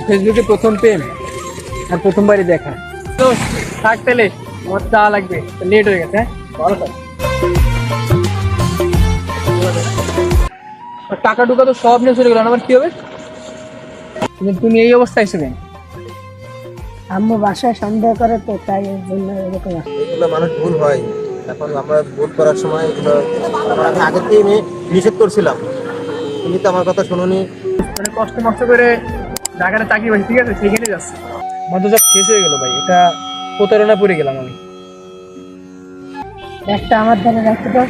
ফেসবুকে প্রথম প্রেম আর প্রথমবারই দেখা। তো থাক তাহলে, আমার চা লাগবে, লেট হয়ে গেছে। হ্যাঁ, ভালো থাক। আর টাকা টুকা তো সব নিয়ে চলে গেল, আমার কি হবে? তুমি এই অবস্থায় এসে কেন? আম্মু বাসায় সন্দেহ করে তো, তাই এর জন্য এরকম আসে। এগুলো মানুষ ভুল হয়। এখন আমরা ভুল করার সময় এগুলো আমি আগে থেকে নিষেধ করছিলাম, তুমি তো আমার কথা শুনোনি। মানে কষ্ট মষ্ট করে ঢাকাটা চাকরি পাইছি, ঠিক আছে, সেখানে যাচ্ছে। আমার তো সব শেষ হয়ে গেল ভাই, এটা প্রতারণা পড়ে গেলাম আমি। একটা আমার ধারে রাখতে দাও।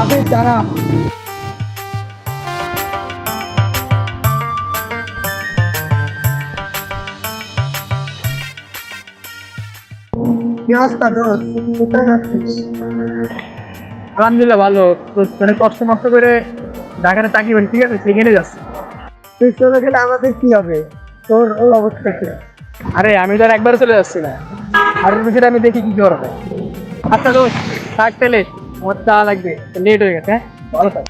আবে দাঁড়া। কি অবস্থা তোর? কোথায় যাচ্ছিস? আলহামদুলিল্লাহ ভালো। তো মানে কষ্ট মষ্ট করে ঢাকাটা চাকরি পাইছি, ঠিক আছে, সেখানে যাচ্ছে। তুই চলে গেলে আমাদের কি হবে? তোর ওই অবস্থা কি? আরে আমি তো আর একবার চলে যাচ্ছি না, আর বিষয়টা আমি দেখি কি করবে। আচ্ছা তো থাক তাহলে, আমার চা লাগবে, লেট হয়ে গেছে। হ্যাঁ, ভালো থাক।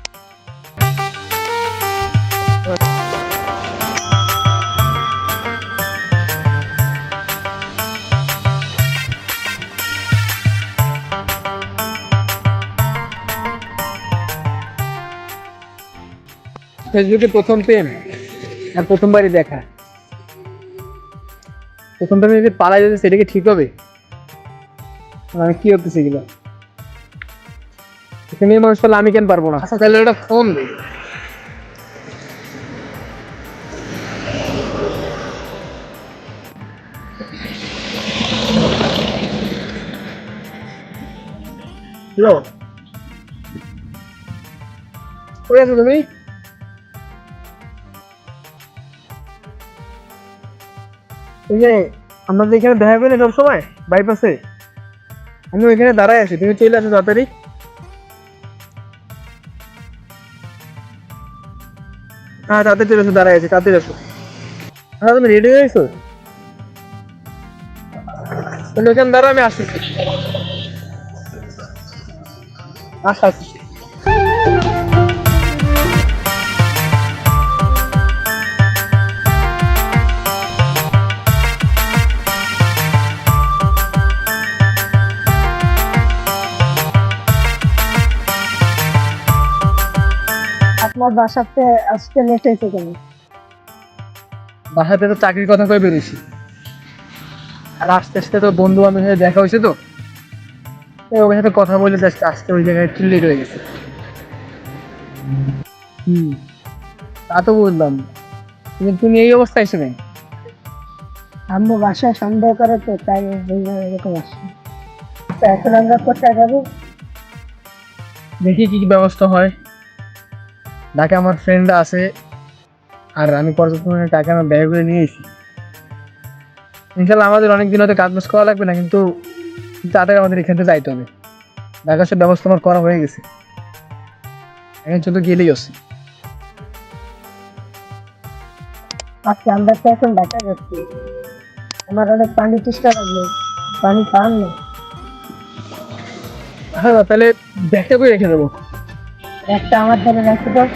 ফেসবুকে প্রথম প্রেম আর প্রথমবারই দেখা। প্রথম প্রেমে যদি পালাই যেতে, সেটা কি ঠিক হবে? আমি কি করতেছি এগুলো? এখানে মানুষ পেলে আমি কেন পারবো না? আচ্ছা তাহলে ওটা ফোন দিই। হ্যালো, কই আছো তুমি? ওই যে আমরা যে এখানে দেখা করি না সব সময় বাইপাসে, আমি ওইখানে দাঁড়ায় আছি, তুমি চলে আসো তাড়াতাড়ি। হ্যাঁ তাড়াতাড়ি চলে আসো, দাঁড়ায় আছি, তাড়াতাড়ি আসো। হ্যাঁ তুমি রেডি হয়ে গেছো? তুমি ওইখানে দাঁড়া, আমি আসছি। আচ্ছা আচ্ছা। আপনার বাসাতে আজকে লেট হয়েছে কেন? বাসাতে তো চাকরির কথা কয়ে বেরোইছি, আর আস্তে আস্তে তো বন্ধু বান্ধবের সাথে দেখা হয়েছে, তো ওর সাথে কথা বলে জাস্ট আসতে ওই জায়গায় একটু লেট হয়ে গেছে। তা তো বুঝলাম, তুমি এই অবস্থায় এসে নেই। আম্মু বাসায় সন্দেহ করে তো, তাই এর জন্য এরকম আসে। তো এখন আমরা কোথায় যাবো? দেখি কি কি ব্যবস্থা হয়। ঢাকা আমার ফ্রেন্ডরা আছে, আর আমি পর্যাপ্ত টাকা আমার ব্যয় করে নিয়েছি। ইনশাল্লাহ আমাদের অনেকদিন হয়তো কাজ বাজ করা লাগবে না, কিন্তু তাড়াতাড়ি আমাদের এখান থেকে যাইতে হবে। ঢাকার সব ব্যবস্থা আমার করা হয়ে গেছে, এখন শুধু গেলেই আছে। আচ্ছা আমরা তো এখন ঢাকা যাচ্ছি, আমার অনেক পানি তেষ্টা লাগলো, পানি খাওয়ান না। হ্যাঁ তাহলে ব্যাগটা করে রেখে দেবো। একটা আমার ধারে রাখতে দাও।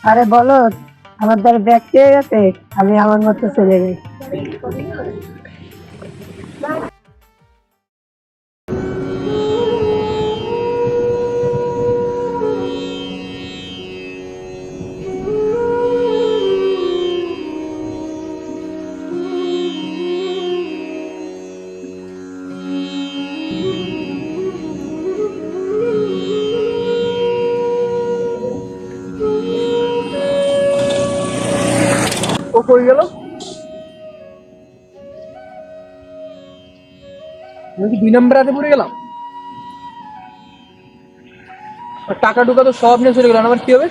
আরে বলো, আমার ধারে ব্যাগ পেয়ে গেছে, আমি আমার মতো চলে যাই। পড়ে গেল। আমি কি 2 নম্বর রাতে পড়ে গেলাম? আর টাকা টুকা তো সব নিয়ে চলে গেল, আমার কি হবে?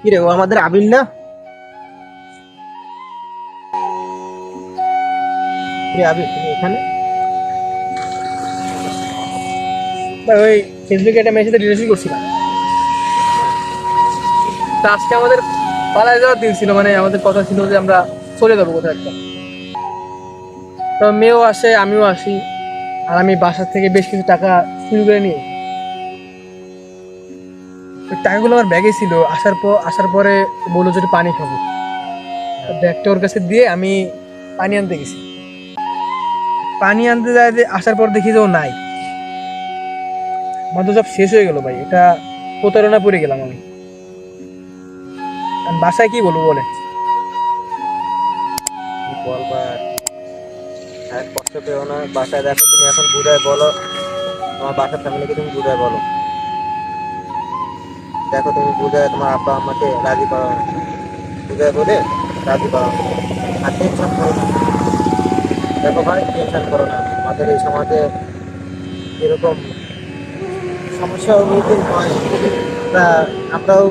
কি রে, ও আমাদের আবির না? কি রে আবির, তুমি এখানে? ভাই ওই ফেসবুকে একটা মেয়ের সাথে রিলেশন করছিলাম, তা আজকে আমাদের পালায় যাওয়ার দিন ছিল, মানে আমাদের কথা ছিল যে আমরা চলে যাবো কোথাও একটা। তো মেয়েও আসে, আমিও আসি, আর আমি বাসার থেকে বেশ কিছু টাকা চুরি করে নিই। ওই টাকাগুলো আমার ব্যাগে ছিল। আসার পরে বললো যে একটু পানি খাবো, ব্যাগটা ওর কাছে দিয়ে আমি পানি আনতে গেছি। পানি আনতে যায় যে আসার পর দেখি যে ও নাই। আমার তো সব শেষ হয়ে গেল ভাই, এটা প্রতারণা পড়ে গেলাম আমি। আর বাসায় কি বলবো বলে? কি বলবা আর, কষ্ট পেও না। বাসায় দেখো, তুমি এখন বুঝায় বলো, তোমার বাসার ফ্যামিলিকে তুমি বুঝায় বলো। দেখো তুমি বুঝায় তোমার আব্বা আমাকে রাজি করো, বুঝায় বলে রাজি করো। আর টেনশন করো না। দেখো ভাই, টেনশন করো না। আমাদের এই সমাজে এরকম সমস্যার সম্মুখীন হয়, তা আমরাও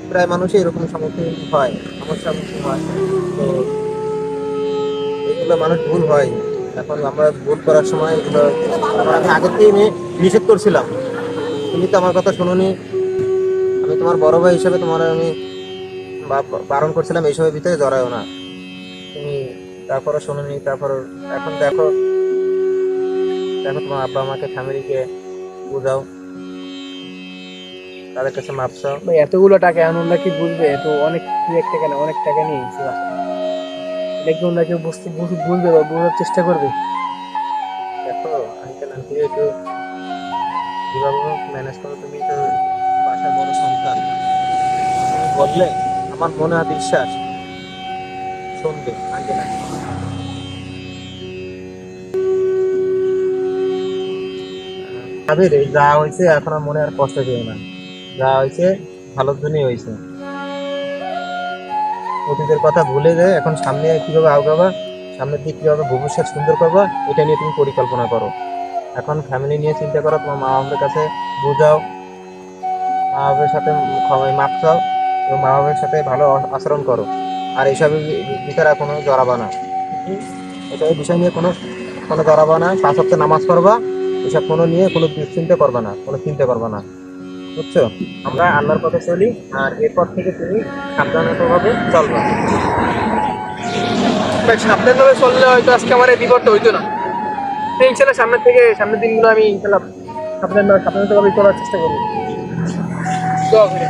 প্রায় মানুষই এরকম সম্মুখীন হয়, সমস্যার সম্মুখীন হয়। তো এগুলো মানুষ ভুল হয়। এখন আমরা ভুল করার সময় এগুলো আমি আগের থেকেই নিষেধ করছিলাম, তুমি তো আমার কথা শুনোনি। আমি তোমার বড় ভাই হিসেবে তোমার আমি বারণ করছিলাম এইসবের ভিতরে জড়ায়ও না, তুমি তারপরে শোনোনি। তারপর এখন দেখো, দেখো তোমার আব্বা আমাকে ফ্যামিলিকে বোঝাও, তাদের কাছে মাপ চাও। ভাই এতগুলো টাকা এখন ওরা কি বুঝবে? তো অনেক 2-1 টাকা না, অনেক টাকা নিয়ে গেছি বাসায়। এটা কি ওরা কেউ বুঝবে বা বোঝার চেষ্টা করবে? দেখো আঙ্কেল আন্টি একটু যেভাবে ম্যানেজ করো, তুমি তো বাসার বড় সন্তান, তুমি বললে আমার মনে হয় বিশ্বাস শুনবে আঙ্কেল আন্টি। আবির, এই যা হয়েছে এখন আর মনে আর কষ্ট পেও না। যা হয়েছে ভালোর জন্যই হয়েছে। অতীতের কথা ভুলে যায়, এখন সামনে কিভাবে আগাবা, সামনের দিক কিভাবে ভবিষ্যৎ সুন্দর করবা, এটা নিয়ে তুমি পরিকল্পনা করো। এখন ফ্যামিলি নিয়ে চিন্তা করো, তোমার মা বাবার কাছে বোঝাও, মা বাবার সাথে মাপ চাও এবং মা বাবার সাথে ভালো আচরণ করো। আর এইসবের ভিতরে কোনো জড়াবা না। এসব বিষয় নিয়ে কোনো কোনো জড়াবা না। 5 ওয়াক্ত নামাজ পড়বা, এসব কোনো নিয়ে কোনো দুশ্চিন্তা করবা না, কোনো চিন্তা করবা না, বুঝছো? আমরা আল্লাহর পথে চলি, আর এরপর থেকে তুমি সাবধানতাভাবে চলবা। ভাই সাবধানভাবে চললে হয়তো আজকে আমার এই বিপদটা হইতো না। তো ইনশাল্লাহ সামনের দিনগুলো আমি ইনশাল্লাহ সাবধানভাবে চলার চেষ্টা করবো। দোয়া করি।